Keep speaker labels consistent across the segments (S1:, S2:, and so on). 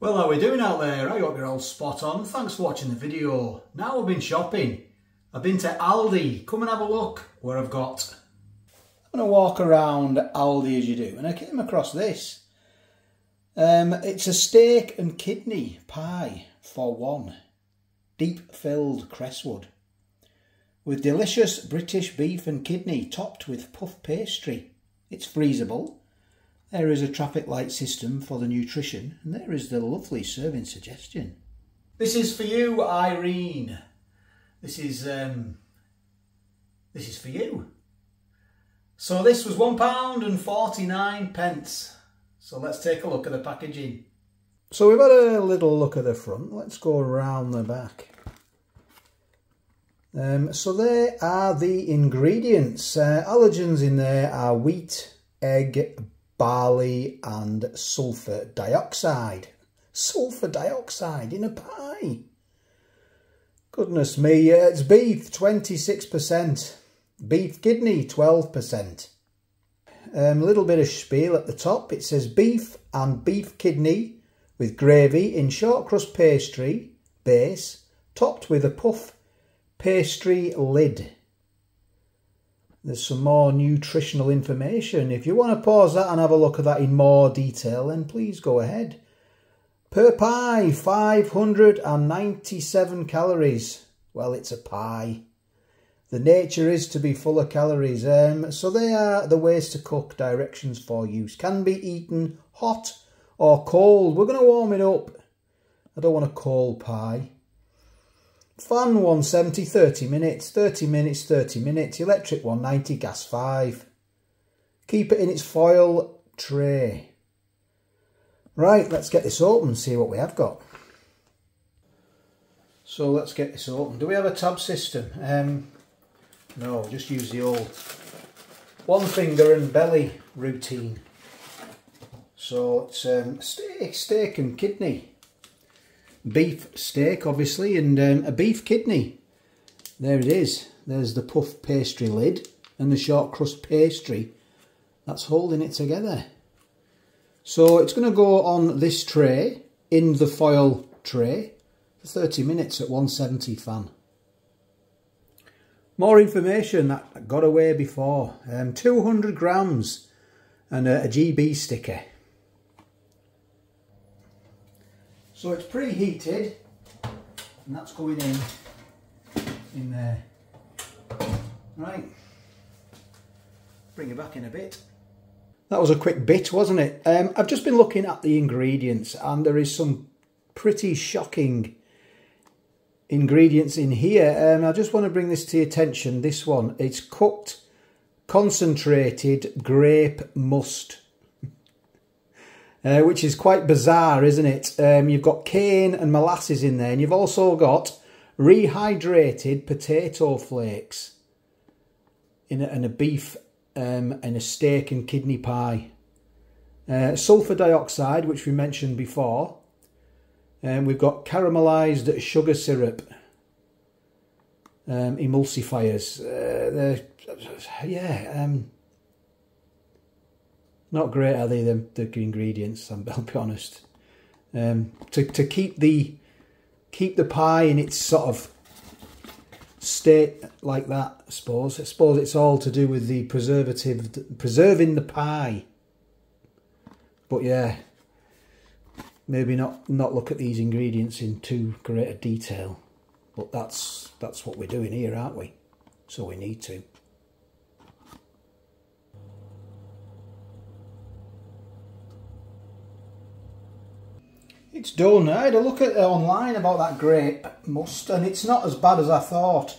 S1: Well, how are we doing out there? I hope you're all spot on. Thanks for watching the video. Now I've been shopping. I've been to Aldi. Come and have a look where I've got. I'm going to walk around Aldi as you do, and I came across this. It's a steak and kidney pie for one. Deep filled cresswood. With delicious British beef and kidney topped with puff pastry. It's freezable. There is a traffic light system for the nutrition, and there is the lovely serving suggestion. This is for you, Irene. This is for you. So this was £1.49. So let's take a look at the packaging. So we've had a little look at the front. Let's go around the back. So there are the ingredients. Allergens in there are wheat, egg, barley and sulphur dioxide. Sulphur dioxide in a pie. Goodness me, it's beef 26%, beef kidney 12%. A little bit of spiel at the top. It says beef and beef kidney with gravy in short crust pastry base topped with a puff pastry lid. There's some more nutritional information. If you want to pause that and have a look at that in more detail, then please go ahead. Per pie, 597 calories. Well, it's a pie. The nature is to be full of calories. So they are the ways to cook, directions for use. Can be eaten hot or cold. We're going to warm it up. I don't want a cold pie. Fan 170, 30 minutes, 30 minutes, 30 minutes. Electric 190, gas 5. Keep it in its foil tray. Right, let's get this open and see what we have got. So let's get this open. Do we have a tab system? No, just use the old one finger and belly routine. So it's steak and kidney. Beef steak, obviously, and a beef kidney. There it is. There's the puff pastry lid and the short crust pastry that's holding it together. So it's going to go on this tray, in the foil tray, for 30 minutes at 170 fan. More information that got away before. 200 grams and a GB sticker. So it's preheated, and that's going in there. Right, bring it back in a bit. That was a quick bit, wasn't it? I've just been looking at the ingredients, and there is some pretty shocking ingredients in here. I just want to bring this to your attention. This one, it's cooked concentrated grape must. Which is quite bizarre, isn't it? You've got cane and molasses in there, and you've also got rehydrated potato flakes in a beef and a steak and kidney pie. Sulphur dioxide, which we mentioned before. We've got caramelised sugar syrup, emulsifiers. Not great, are they, the ingredients, I'll be honest. To keep the pie in its sort of state like that, I suppose. I suppose it's all to do with the preserving the pie. But yeah, maybe not look at these ingredients in too great a detail. But that's what we're doing here, aren't we? So we need to. It's done. I had a look at online about that grape must, and it's not as bad as I thought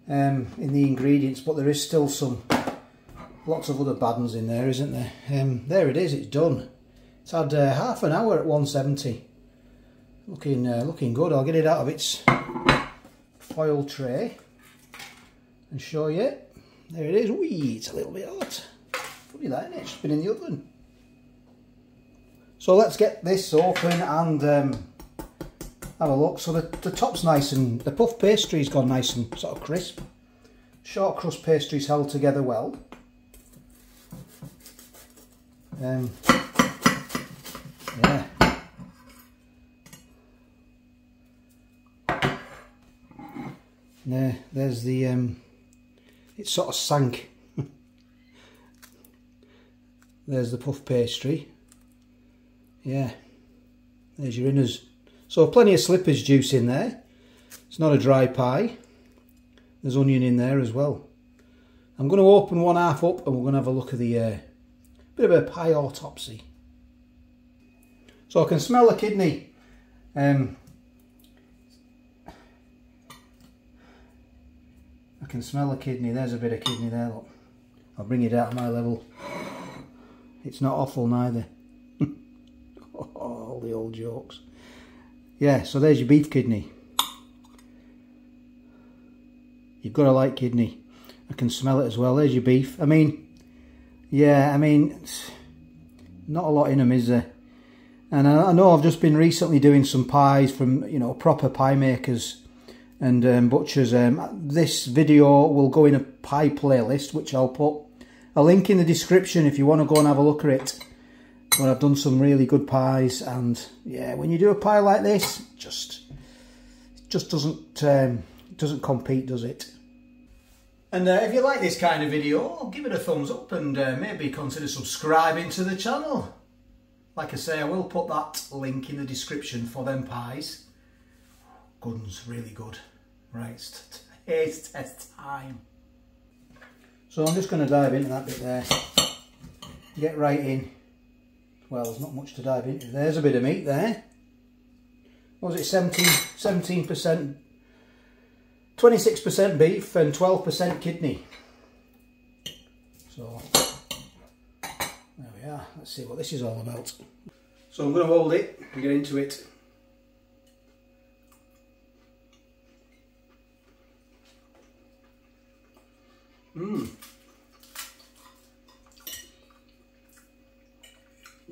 S1: in the ingredients, but there is still lots of other bad ones in there, isn't there? There it is, it's done. It's had half an hour at 170. Looking good. I'll get it out of its foil tray and show you. There it is. Wee, it's a little bit hot. Funny that, isn't it? It's been in the oven. So let's get this open and have a look. So the top's nice, and the puff pastry's gone nice and sort of crisp. Short crust pastry's held together well. Yeah. There's the, it's sort of sank. There's the puff pastry. Yeah, there's your inners. So plenty of slippers juice in there. It's not a dry pie. There's onion in there as well. I'm going to open one half up and we're going to have a look at the bit of a pie autopsy. So I can smell the kidney. I can smell the kidney. There's a bit of kidney there, look. I'll bring it out of my level. It's not awful neither. All the old jokes. Yeah, so there's your beef kidney. You've got to like kidney. I can smell it as well. There's your beef. I mean, yeah, I mean, not a lot in them, is there? And I know I've just been recently doing some pies from, you know, proper pie makers and butchers. This video will go in a pie playlist, which I'll put a link in the description if you want to go and have a look at it. But I've done some really good pies, and yeah, when you do a pie like this, it just doesn't compete, does it? And if you like this kind of video, give it a thumbs up and maybe consider subscribing to the channel. Like I say, I will put that link in the description for them pies. Good ones, really good. Right, taste test time. So I'm just going to dive into that bit there. Get right in. Well, there's not much to dive into. There's a bit of meat there. What was it, 17%, 26% beef and 12% kidney. So, there we are. Let's see what this is all about. So I'm going to hold it and get into it.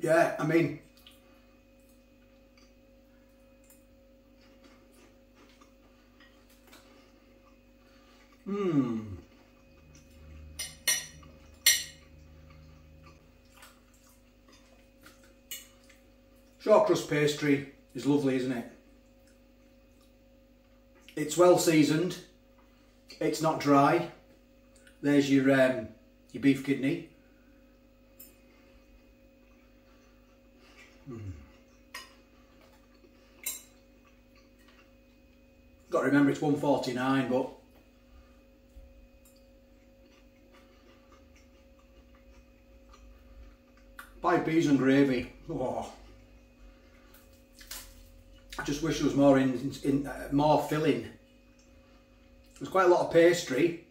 S1: Yeah, I mean, short crust pastry is lovely, isn't it? It's well seasoned. It's not dry. There's your beef kidney. Got to remember it's $1.49, but pie, peas and gravy. Oh. I just wish there was more more filling. There's quite a lot of pastry.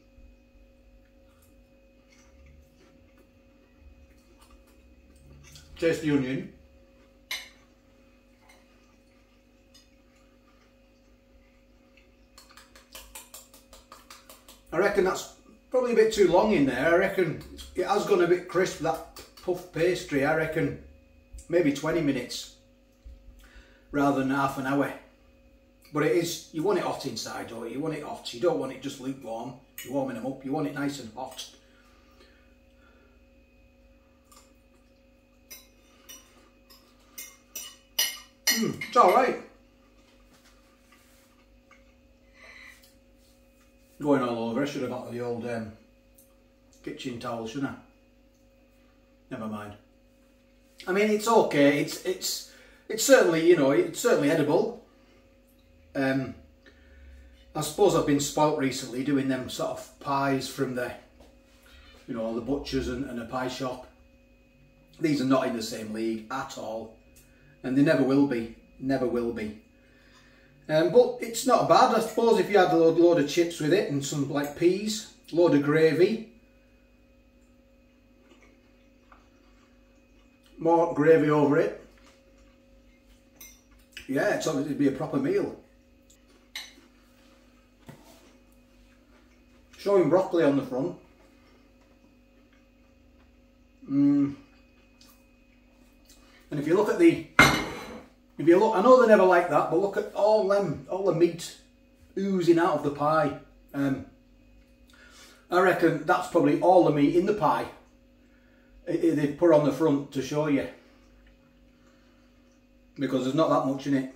S1: Taste the onion. I reckon that's probably a bit too long in there. I reckon it has gone a bit crisp, that puff pastry. I reckon maybe 20 minutes rather than half an hour. But it is, you want it hot inside, don't you? You want it hot. You don't want it just lukewarm. You're warming them up. You want it nice and hot. It's alright. Going all over. I should have got the old kitchen towel, shouldn't I? Never mind. I mean, it's okay. It's certainly, you know, it's certainly edible. I suppose I've been spoilt recently doing them sort of pies from the, you know, the butchers and a pie shop. These are not in the same league at all, and they never will be. Never will be. But it's not bad, I suppose, if you had a load of chips with it and some like peas, load of gravy. More gravy over it. Yeah, it's obviously be a proper meal. Showing broccoli on the front. And if you look at the, I know they never like that, but look at all the meat oozing out of the pie. I reckon that's probably all the meat in the pie they put on the front to show you, because there's not that much in it.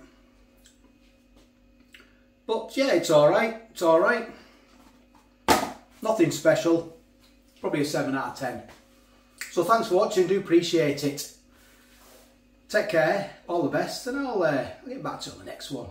S1: But yeah, it's alright, it's alright. Nothing special, probably a 7 out of 10. So thanks for watching, do appreciate it. Take care, all the best, and I'll get back to you on the next one.